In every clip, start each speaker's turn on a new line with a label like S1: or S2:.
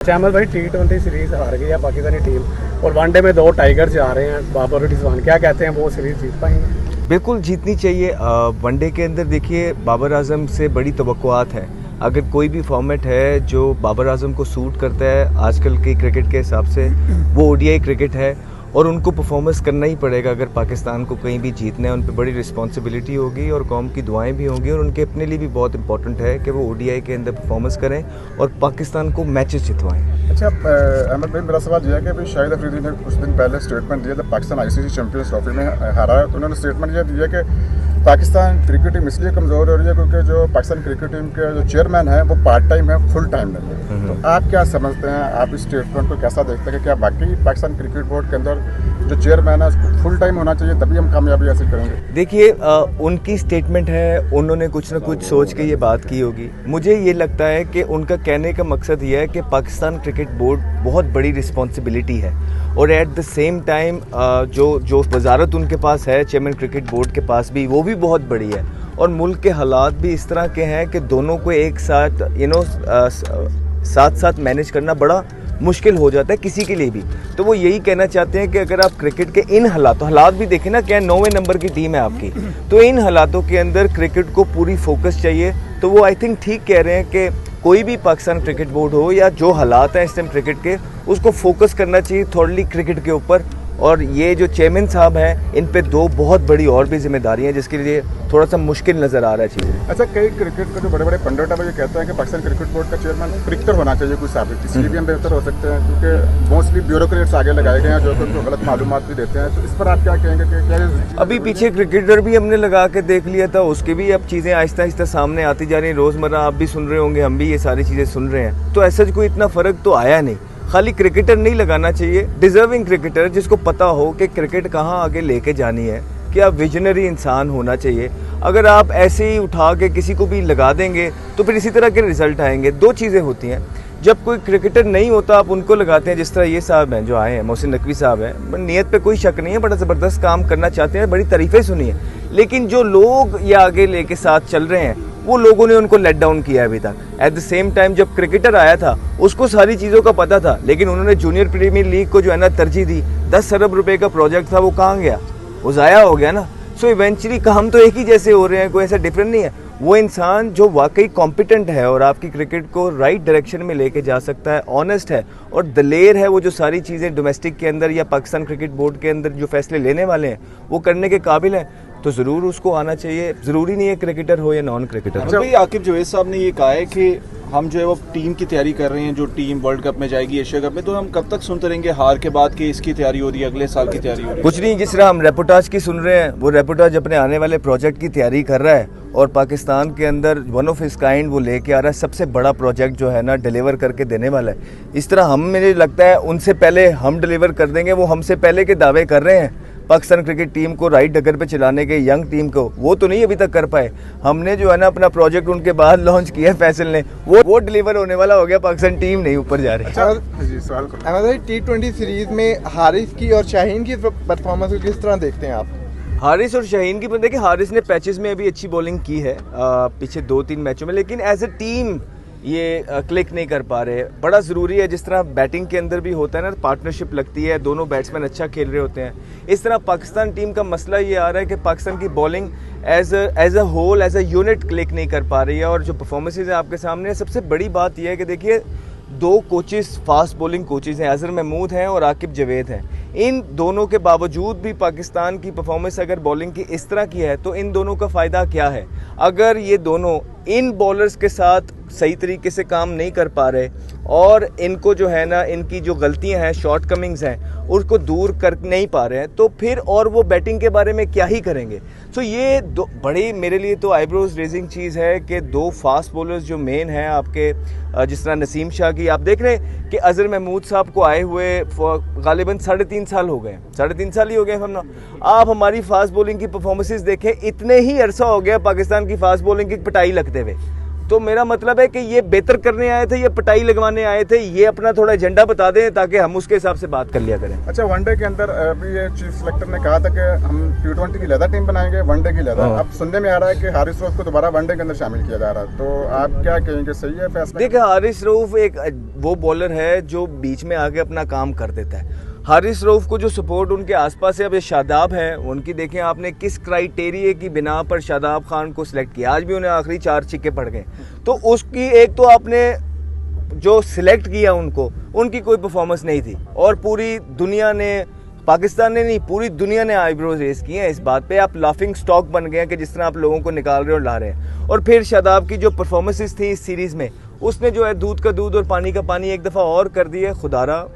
S1: अहमद भाई T20 series हार गई है पाकिस्तानी टीम और वनडे में 2 टाइगर जा रहे हैं बाबर और रिजवान, क्या कहते हैं वो सीरीज जीत पाएंगे?
S2: बिल्कुल जीतनी चाहिए। वनडे के अंदर देखिए बाबर आजम से बड़ी तवक्कुआत है। अगर कोई भी फॉर्मेट है जो बाबर आजम को सूट करता है आजकल के क्रिकेट के हिसाब से, वो ओडीआई क्रिकेट है और उनको परफॉर्मेंस करना ही पड़ेगा। अगर पाकिस्तान को कहीं भी जीतना है उन पर बड़ी रिस्पॉन्सिबिलिटी होगी और कौम की दुआएं भी होंगी और उनके अपने लिए भी बहुत इंपॉर्टेंट है कि वो ओडीआई के अंदर परफॉर्मेंस करें और पाकिस्तान को मैचेस जितवाएं।
S3: अच्छा अहमद भाई, मेरा सवाल यह है कि अभी शाहिद अफरीदी ने कुछ दिन पहले स्टेटमेंट दिया जब पाकिस्तान आईसीसी चैंपियंस ट्रॉफी में हारा, तो उन्होंने स्टेटमेंट यह दिया कि पाकिस्तान क्रिकेट टीम इसलिए कमज़ोर हो रही है क्योंकि जो पाकिस्तान क्रिकेट टीम के जो चेयरमैन है वो पार्ट टाइम है, फुल टाइम नहीं है। तो आप क्या समझते हैं, आप इस स्टेटमेंट को कैसा देखते हैं कि क्या बाकी पाकिस्तान क्रिकेट बोर्ड के अंदर जो चेयरमैन है उसको फुल टाइम होना चाहिए तभी हम कामयाबी हासिल करेंगे?
S2: देखिए उनकी स्टेटमेंट है, उन्होंने कुछ ना कुछ सोच के ये बात की होगी। मुझे ये लगता है कि उनका कहने का मकसद ये है कि पाकिस्तान क्रिकेट बोर्ड बहुत बड़ी रिस्पॉन्सिबिलिटी है और एट द सेम टाइम जो वजारत उनके पास है चेयरमैन क्रिकेट बोर्ड के पास भी, वो भी बहुत बड़ी है और मुल्क के हालात भी इस तरह के हैं कि दोनों को एक साथ साथ साथ मैनेज करना बड़ा मुश्किल हो जाता है किसी के लिए भी। तो वो यही कहना चाहते हैं कि अगर आप क्रिकेट के इन हालात भी देखें ना, क्या 9वें नंबर की टीम है आपकी, तो इन हालातों के अंदर क्रिकेट को पूरी फोकस चाहिए। तो वो आई थिंक ठीक कह रहे हैं कि कोई भी पाकिस्तान क्रिकेट बोर्ड हो या जो हालात हैं इस टाइम क्रिकेट के, उसको फोकस करना चाहिए थोड़ी क्रिकेट के ऊपर। और ये जो चेयरमैन साहब हैं इन पे 2 बहुत बड़ी और भी जिम्मेदारियां हैं जिसके लिए थोड़ा सा मुश्किल नज़र आ रहा है चीज़ें।
S3: अच्छा, कई क्रिकेट के जो बड़े बड़े पंडित है वो ये कहते हैं कि पाकिस्तान क्रिकेट बोर्ड का चेयरमैन क्रिकेटर होना चाहिए कुछ साबित, इसलिए भी हम बेहतर हो सकते हैं क्योंकि मोस्टली ब्यूरोक्रेट्स आगे लगाए गए हैं जो कि उनको गलत मालूमात भी देते हैं। तो इस पर आप क्या कहेंगे कि क्या
S2: अभी पीछे क्रिकेटर भी हमने लगा के देख लिया था, उसके भी अब चीज़ें आहिस्ता आहिस्ता सामने आती जा रही हैं। रोज़मर्रा आप भी सुन रहे होंगे, हम भी ये सारी चीज़ें सुन रहे हैं। तो ऐसा कोई इतना फ़र्क तो आया नहीं। खाली क्रिकेटर नहीं लगाना चाहिए, डिजर्विंग क्रिकेटर जिसको पता हो कि क्रिकेट कहाँ आगे लेके जानी है, क्या विजनरी इंसान होना चाहिए। अगर आप ऐसे ही उठा के किसी को भी लगा देंगे तो फिर इसी तरह के रिजल्ट आएंगे। 2 चीज़ें होती हैं, जब कोई क्रिकेटर नहीं होता आप उनको लगाते हैं, जिस तरह ये साहब हैं जो आए हैं, मोहसिन नकवी साहब हैं, नीयत पे कोई शक नहीं है, बड़ा ज़बरदस्त काम करना चाहते हैं, बड़ी तारीफ़ें सुनी है। लेकिन जो लोग ये आगे लेके साथ चल रहे हैं वो लोगों ने उनको लेट डाउन किया अभी तक। एट द सेम टाइम जब क्रिकेटर आया था उसको सारी चीज़ों का पता था, लेकिन उन्होंने जूनियर प्रीमियर लीग को जो है ना तरजीह दी। 10 अरब रुपए का प्रोजेक्ट था, वो कहाँ गया? वो ज़ाया हो गया ना। सो इवेंचुअली काम तो एक ही जैसे हो रहे हैं, कोई ऐसा डिफरेंट नहीं है। वो इंसान जो वाकई कॉम्पिटेंट है और आपकी क्रिकेट को राइट डायरेक्शन में लेके जा सकता है, ऑनेस्ट है और दलेर है, वो जो सारी चीज़ें डोमेस्टिक के अंदर या पाकिस्तान क्रिकेट बोर्ड के अंदर जो फैसले लेने वाले हैं वो करने के काबिल हैं, तो ज़रूर उसको आना चाहिए। ज़रूरी नहीं है क्रिकेटर हो या नॉन क्रिकेटर।
S4: अच्छा भाई, आकिब जवेद साहब ने ये कहा है कि हम जो है वो टीम की तैयारी कर रहे हैं, जो टीम वर्ल्ड कप में जाएगी, एशिया कप में, तो हम कब तक सुनते रहेंगे हार के बाद कि इसकी तैयारी हो रही है, अगले साल की तैयारी हो रही है?
S2: कुछ नहीं, जिस तरह हम रेपोटाज की सुन रहे हैं, वो रेपोटाज अपने आने वाले प्रोजेक्ट की तैयारी कर रहा है और पाकिस्तान के अंदर वन ऑफ इस काइंड वो लेके आ रहा है, सबसे बड़ा प्रोजेक्ट जो है ना डिलीवर करके देने वाला है। इस तरह हम, मुझे लगता है उनसे पहले हम डिलीवर कर देंगे, वो हमसे पहले के दावे कर रहे हैं पाकिस्तान क्रिकेट टीम को राइट डगर पे चलाने के, यंग टीम को, वो तो नहीं अभी तक कर पाए। हमने जो है ना अपना प्रोजेक्ट उनके बाद लॉन्च किया फैसल ने, वो डिलीवर होने वाला हो गया, पाकिस्तान टीम नहीं ऊपर जा रही।
S3: अच्छा जी, सवाल करो।
S5: अहमद भाई, T20 सीरीज में हारिस की और शाहीन की परफॉर्मेंस को किस तरह देखते हैं आप?
S2: हारिस और शाहीन की, देखिए हारिस ने पैचेस में अभी अच्छी बॉलिंग की है पीछे 2-3 मैचों में, लेकिन एज ए टीम ये क्लिक नहीं कर पा रहे। बड़ा ज़रूरी है, जिस तरह बैटिंग के अंदर भी होता है ना, पार्टनरशिप लगती है, दोनों बैट्समैन अच्छा खेल रहे होते हैं। इस तरह पाकिस्तान टीम का मसला ये आ रहा है कि पाकिस्तान की bowling as a whole, as a unit click नहीं कर पा रही है और जो परफॉर्मेंसेज है आपके सामने। सबसे बड़ी बात यह है कि देखिए 2 कोचेस फास्ट बॉलिंग कोचेस हैं, अजहर महमूद हैं और आकिब जवेद हैं। इन दोनों के बावजूद भी पाकिस्तान की परफॉर्मेंस अगर बॉलिंग की इस तरह की है तो इन दोनों का फ़ायदा क्या है? अगर ये दोनों इन बॉलर्स के साथ सही तरीके से काम नहीं कर पा रहे और इनको जो है ना, इनकी जो गलतियां हैं, शॉर्ट कमिंग्स हैं, उसको दूर कर नहीं पा रहे हैं, तो फिर और वो बैटिंग के बारे में क्या ही करेंगे। सो ये बड़ी मेरे लिए तो आईब्रोज रेजिंग चीज़ है कि 2 फास्ट बॉलर्स जो मेन हैं आपके, जिस तरह नसीम शाह की, आप देख रहे हैं कि अजहर महमूद साहब को आए हुए गालिबन 3.5 साल हो गए, 3.5 साल ही हो गए हम ना। आप हमारी फास्ट बॉलिंग की परफॉर्मेंसेज देखें, इतने ही अरसा हो गया पाकिस्तान की फास्ट बॉलिंग की पिटाई लगते हुए। तो मेरा मतलब है कि ये बेहतर करने आए थे, ये पिटाई लगवाने आए थे, ये अपना थोड़ा एजेंडा बता दें ताकि हम उसके हिसाब से बात कर लिया करें।
S3: अच्छा, वनडे के अंदर अभी ये चीफ सेलेक्टर ने कहा था कि हम T20 की लहदा टीम बनाएंगे, वनडे की लहदा। अब सुनने में आ रहा है कि हारिस रऊफ को दोबारा वनडे के अंदर शामिल किया जा रहा है, तो आप क्या कहेंगे, सही है फैसला?
S2: देखिए हारिस रऊफ एक वो बॉलर है जो बीच में आके अपना काम कर देता है। हारिस रऊफ को जो सपोर्ट उनके आसपास है, अब ये शादाब है, उनकी देखें आपने किस क्राइटेरिया की बिना पर शादाब खान को सिलेक्ट किया। आज भी उन्हें आखिरी 4 छिक्के पड़ गए। तो उसकी एक तो आपने जो सिलेक्ट किया उनको, उनकी कोई परफॉर्मेंस नहीं थी और पूरी दुनिया ने, पाकिस्तान ने नहीं पूरी दुनिया ने आईब्रोज रेस किए हैं इस बात पे। आप लाफिंग स्टॉक बन गए हैं कि जिस तरह आप लोगों को निकाल रहे हो और ला रहे हैं। और फिर शादाब की जो परफॉर्मेंसेस थी इस सीरीज़ में, उसने जो है दूध का दूध और पानी का पानी एक दफ़ा और कर दिया। खुदारा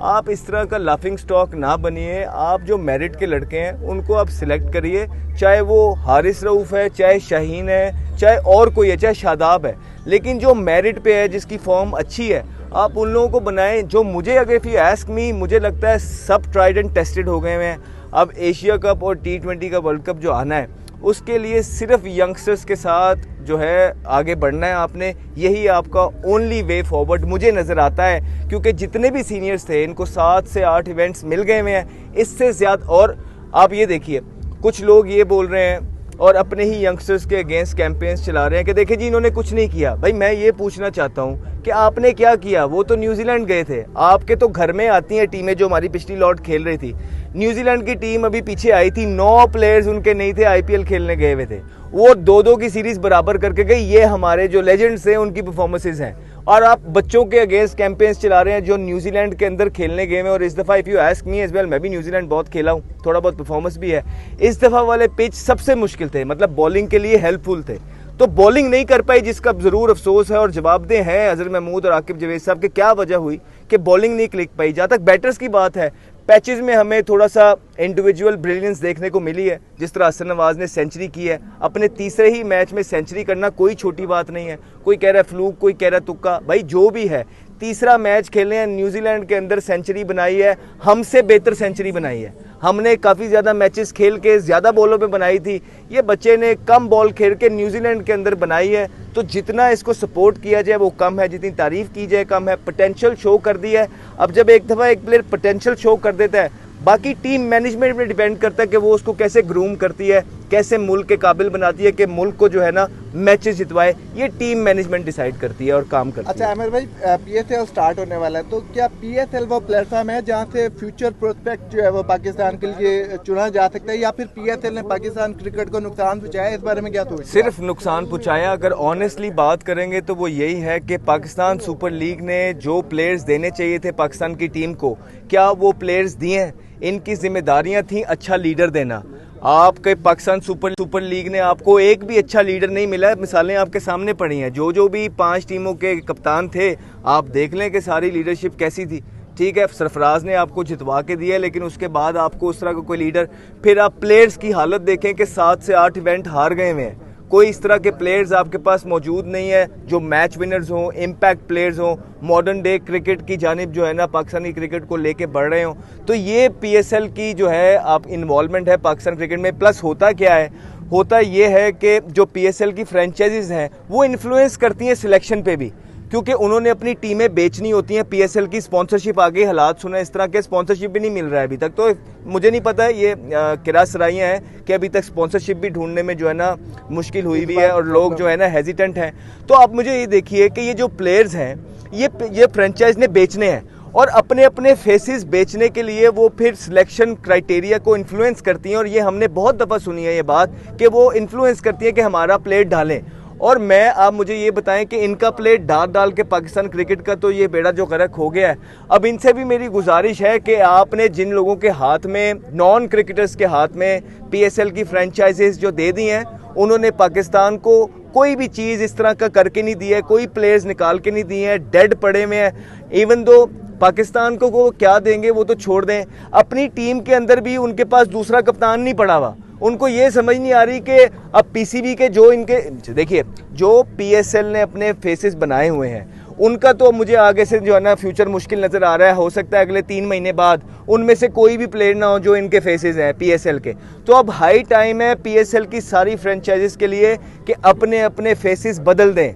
S2: आप इस तरह का लाफिंग स्टॉक ना बनिए। आप जो मेरिट के लड़के हैं उनको आप सिलेक्ट करिए, चाहे वो हारिस रऊफ है, चाहे शाहीन है, चाहे और कोई है, चाहे शादाब है, लेकिन जो मेरिट पे है, जिसकी फॉर्म अच्छी है, आप उन लोगों को बनाएं। जो मुझे अगर इफ़ यू आस्क मी, मुझे लगता है सब ट्राइड एंड टेस्टेड हो गए हैं। अब एशिया कप और T20 का वर्ल्ड कप जो आना है, उसके लिए सिर्फ यंगस्टर्स के साथ जो है आगे बढ़ना है आपने। यही आपका ओनली वे फॉरवर्ड मुझे नज़र आता है, क्योंकि जितने भी सीनियर्स थे इनको 7 से 8 इवेंट्स मिल गए हुए हैं, इससे ज़्यादा। और आप ये देखिए, कुछ लोग ये बोल रहे हैं और अपने ही यंगस्टर्स के अगेंस्ट कैंपेन्स चला रहे हैं कि देखिए जी इन्होंने कुछ नहीं किया। भाई मैं ये पूछना चाहता हूँ कि आपने क्या किया? वो तो न्यूजीलैंड गए थे, आपके तो घर में आती हैं टीमें जो हमारी पिछली लॉट खेल रही थी। न्यूजीलैंड की टीम अभी पीछे आई थी, 9 प्लेयर्स उनके नहीं थे, IPL खेलने गए हुए थे, वो 2-2 की सीरीज बराबर करके गई। ये हमारे जो लेजेंड्स हैं उनकी परफॉर्मेंसेज हैं। और आप बच्चों के अगेंस्ट कैंपेन्स चला रहे हैं जो न्यूजीलैंड के अंदर खेलने गए हैं। और इस दफ़ा if you ask me as well, मैं भी न्यूजीलैंड बहुत खेला हूँ, थोड़ा बहुत परफॉर्मेंस भी है। इस दफ़ा वाले पिच सबसे मुश्किल थे, मतलब बॉलिंग के लिए हेल्पफुल थे, तो बॉलिंग नहीं कर पाई, जिसका ज़रूर अफसोस है। और जवाबदेह हैं अजहर महमूद और आकिब जवेद साहब के क्या वजह हुई कि बॉलिंग नहीं क्लिक पाई। जहाँ तक बैटर्स की बात है, पैचेस में हमें थोड़ा सा इंडिविजुअल ब्रिलियंस देखने को मिली है। जिस तरह हसन नवाज ने सेंचुरी की है, अपने तीसरे ही मैच में सेंचुरी करना कोई छोटी बात नहीं है। कोई कह रहा है फ्लूक, कोई कह रहा है तुक्का, भाई जो भी है, तीसरा मैच खेले हैं, न्यूजीलैंड के अंदर सेंचुरी बनाई है, हमसे बेहतर सेंचुरी बनाई है। हमने काफ़ी ज़्यादा मैचेस खेल के ज़्यादा बॉलों पे बनाई थी, ये बच्चे ने कम बॉल खेल के न्यूजीलैंड के अंदर बनाई है। तो जितना इसको सपोर्ट किया जाए वो कम है, जितनी तारीफ़ की जाए कम है। पोटेंशियल शो कर दिया है। अब जब एक दफ़ा एक प्लेयर पोटेंशियल शो कर देता है, बाकी टीम मैनेजमेंट पे डिपेंड करता है कि वो उसको कैसे ग्रूम करती है, कैसे मुल्क के काबिल बनाती है कि मुल्क को जो है ना मैचेस जितवाए। ये टीम मैनेजमेंट डिसाइड करती है और काम करती है।
S5: अच्छा आमिर भाई, PSL स्टार्ट होने वाला है, तो क्या PSL वो प्लेटफॉर्म है जहाँ से फ्यूचर प्रोस्पेक्ट जो है वो पाकिस्तान के लिए चुना जा सकता है, या फिर PSL ने पाकिस्तान क्रिकेट को नुकसान पहुँचाया? इस बारे में क्या सोचते हैं?
S2: सिर्फ नुकसान पहुँचाया। अगर ऑनेस्टली बात करेंगे तो वो यही है कि पाकिस्तान सुपर लीग ने जो प्लेयर्स देने चाहिए थे पाकिस्तान की टीम को, क्या वो प्लेयर्स दिए हैं? इनकी जिम्मेदारियां थी अच्छा लीडर देना। आपके पाकिस्तान सुपर लीग ने आपको एक भी अच्छा लीडर नहीं मिला है। मिसालें आपके सामने पड़ी हैं, जो भी 5 टीमों के कप्तान थे, आप देख लें कि सारी लीडरशिप कैसी थी। ठीक है, सरफराज ने आपको जितवा के दिया, लेकिन उसके बाद आपको उस तरह का कोई लीडर। फिर आप प्लेयर्स की हालत देखें कि 7 से 8 इवेंट हार गए हुए हैं। कोई इस तरह के प्लेयर्स आपके पास मौजूद नहीं है जो मैच विनर्स हों, इम्पैक्ट प्लेयर्स हों, मॉडर्न डे क्रिकेट की जानिब जो है ना पाकिस्तानी क्रिकेट को लेके बढ़ रहे हों। तो ये PSL की जो है आप इन्वॉल्वमेंट है पाकिस्तान क्रिकेट में। प्लस होता क्या है, होता ये है कि जो PSL की फ्रेंचाइजीज हैं वो इन्फ्लुएंस करती हैं सिलेक्शन पे भी, क्योंकि उन्होंने अपनी टीमें बेचनी होती हैं। PSL की स्पॉन्सरशिप आगे हालात सुना, इस तरह के स्पॉन्सरशिप भी नहीं मिल रहा है अभी तक। तो मुझे नहीं पता ये किरा सराइयाँ हैं कि अभी तक स्पॉन्सरशिप भी ढूंढने में जो है ना मुश्किल हुई भी है और लोग जो है ना हेजिटेंट हैं। तो आप मुझे ये देखिए कि ये जो प्लेयर्स हैं ये फ्रेंचाइज ने बेचने हैं, और अपने अपने फेसेस बेचने के लिए वो फिर सिलेक्शन क्राइटेरिया को इन्फ्लुएंस करती हैं। और ये हमने बहुत दफ़ा सुनी है ये बात कि वो इन्फ्लुएंस करती है कि हमारा प्लेयर डालें। और मैं आप मुझे ये बताएं कि इनका प्लेयर डाल के पाकिस्तान क्रिकेट का तो ये बेड़ा जो गर्क हो गया है। अब इनसे भी मेरी गुजारिश है कि आपने जिन लोगों के हाथ में, नॉन क्रिकेटर्स के हाथ में PSL की फ्रेंचाइजीज जो दे दी हैं, उन्होंने पाकिस्तान को कोई भी चीज़ इस तरह का करके नहीं दी है, कोई प्लेयर्स निकाल के नहीं दिए हैं, डेड पड़े में हैं। इवन दो पाकिस्तान को वो क्या देंगे वो तो छोड़ दें, अपनी टीम के अंदर भी उनके पास दूसरा कप्तान नहीं पड़ा हुआ। उनको ये समझ नहीं आ रही कि अब PCB के जो इनके देखिए जो PSL ने अपने फेसेस बनाए हुए हैं उनका तो मुझे आगे से जो है ना फ्यूचर मुश्किल नज़र आ रहा है। हो सकता है अगले 3 महीने बाद उनमें से कोई भी प्लेयर ना हो जो इनके फेसेस हैं PSL के। तो अब हाई टाइम है PSL की सारी फ्रेंचाइजीज के लिए कि अपने अपने फेसेस बदल दें,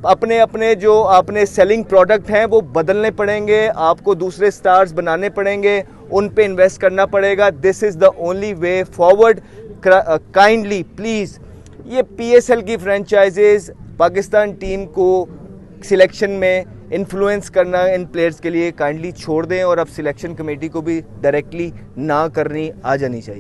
S2: अपने अपने जो अपने सेलिंग प्रोडक्ट हैं वो बदलने पड़ेंगे, आपको दूसरे स्टार्स बनाने पड़ेंगे, उन पे इन्वेस्ट करना पड़ेगा। This is the only way forward. Kindly please ये PSL की फ्रेंचाइजीज पाकिस्तान टीम को सिलेक्शन में इन्फ्लुएंस करना इन प्लेयर्स के लिए काइंडली छोड़ दें और अब सिलेक्शन कमेटी को भी डायरेक्टली ना करनी आ जानी चाहिए।